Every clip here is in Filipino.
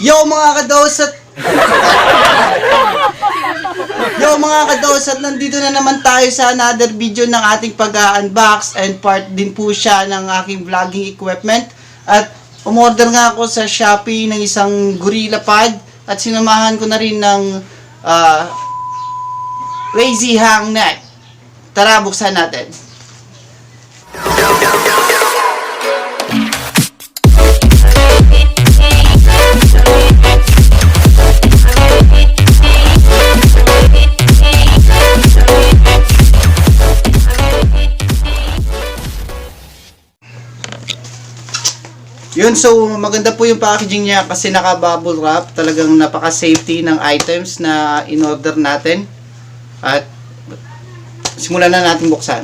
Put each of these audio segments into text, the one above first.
Yo mga kadosat! Yo mga kadosat, nandito na naman tayo sa another video ng ating pag-unbox and part din po siya ng aking vlogging equipment. At umorder nga ako sa Shopee ng isang gorilla pad at sinamahan ko na rin ng lazy hang neck. Tara, buksan natin. Yun, so maganda po yung packaging niya kasi naka-bubble wrap. Talagang napaka-safety ng items na in-order natin. At simulan na natin buksan.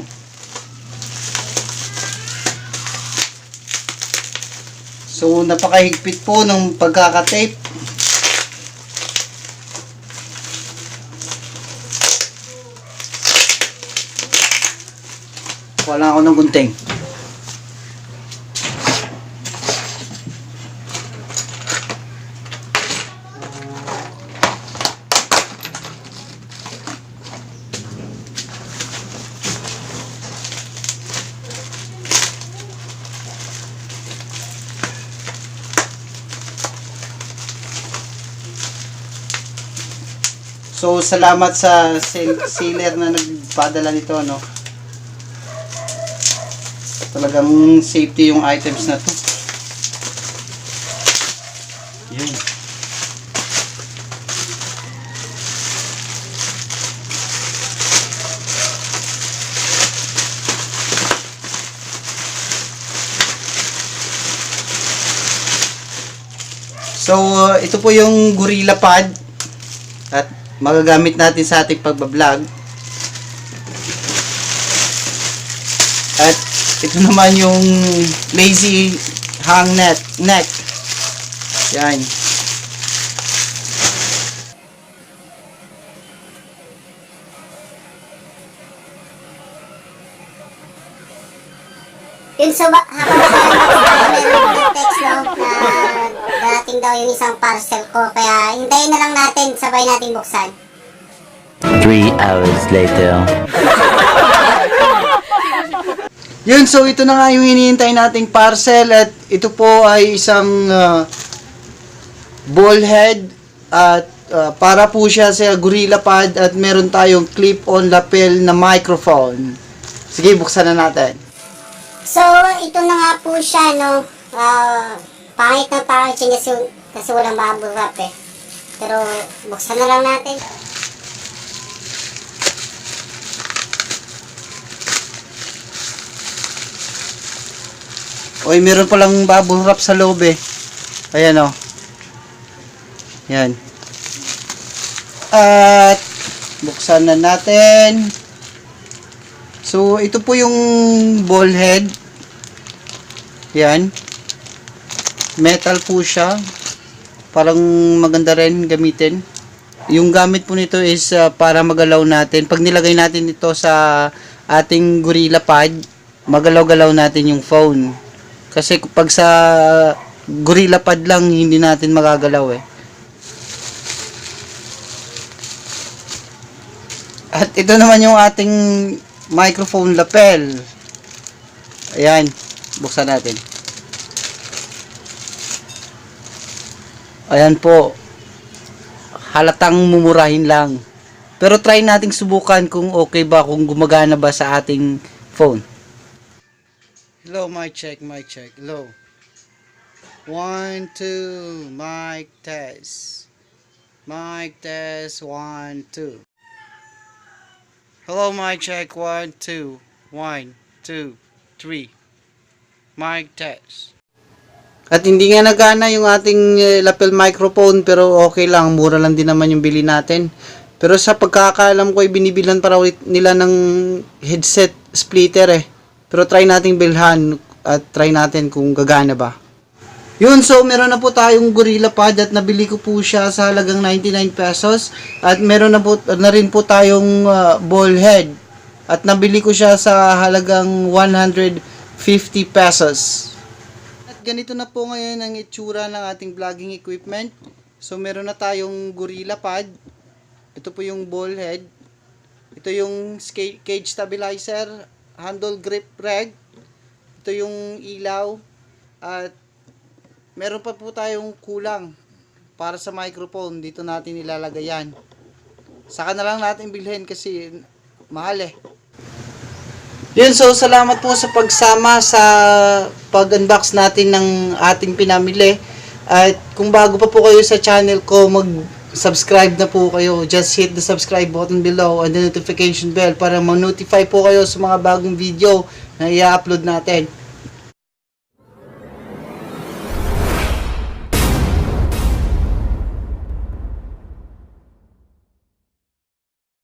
So napakahigpit po ng pagkaka-tape. Wala ako ng gunting. So, salamat sa seller na nagpadala nito, no? Talagang safety yung items na to. Yun. So, ito po yung gorilla pad at magagamit natin sa ating pagbablog. At ito naman yung lazy hang neck. Yan. Yun, so habang meron ng text no, darating daw yung isang parcel ko, kaya hintayin na lang natin, sabay natin buksan. 3 hours later. Yun, so ito na nga yung hinihintay nating parcel at ito po ay isang ball head at para po siya sa gorilla pad at meron tayong clip-on lapel na microphone. Sige, buksan na natin. So, ito na nga po siya, no. Pangit na packaging kasi walang bubble wrap eh. Pero, buksan na lang natin. Oy, meron palang bubble wrap sa loob eh. Ayan o. Yan. At, buksan na natin. So, ito po yung ball head. Yan. Metal po siya. Parang maganda rin gamitin. Yung gamit po nito is para magalaw natin. Pag nilagay natin ito sa ating gorilla pad, magalaw-galaw natin yung phone. Kasi pag sa gorilla pad lang, hindi natin magagalaw eh. At ito naman yung ating microphone lapel. Ayan. Buksan natin. Ayan po. Halatang mumurahin lang. Pero try nating subukan kung okay ba, kung gumagana ba sa ating phone. Hello, mic check, mic check. Hello. 1, 2, mic test. Mic test, 1, 2. Hello, mic check, 1, 2. 1, 2, 3. Mic test. At hindi nga nagana yung ating lapel microphone, pero okay lang, mura lang din naman yung bili natin. Pero sa pagkakaalam ko ay binibilan para ulit nila ng headset splitter eh. Pero try nating bilhan at try natin kung gagana ba. Yun, so meron na po tayong gorilla pad at nabili ko po siya sa halagang 99 pesos. At meron na rin po tayong ball head. At nabili ko siya sa halagang 150 pesos. At Ganito na po ngayon ang itsura ng ating vlogging equipment. So meron na tayong gorilla pad. Ito po yung ball head. Ito yung cage stabilizer, handle grip reg. Ito yung ilaw. At meron pa po tayong kulang para sa microphone. Dito natin ilalagay yan. Saka na lang natin bilhin kasi mahal eh. Yun, so salamat po sa pagsama sa pag-unbox natin ng ating pinamili. At kung bago pa po kayo sa channel ko, mag-subscribe na po kayo. Just hit the subscribe button below and the notification bell para ma-notify po kayo sa mga bagong video na i-upload natin.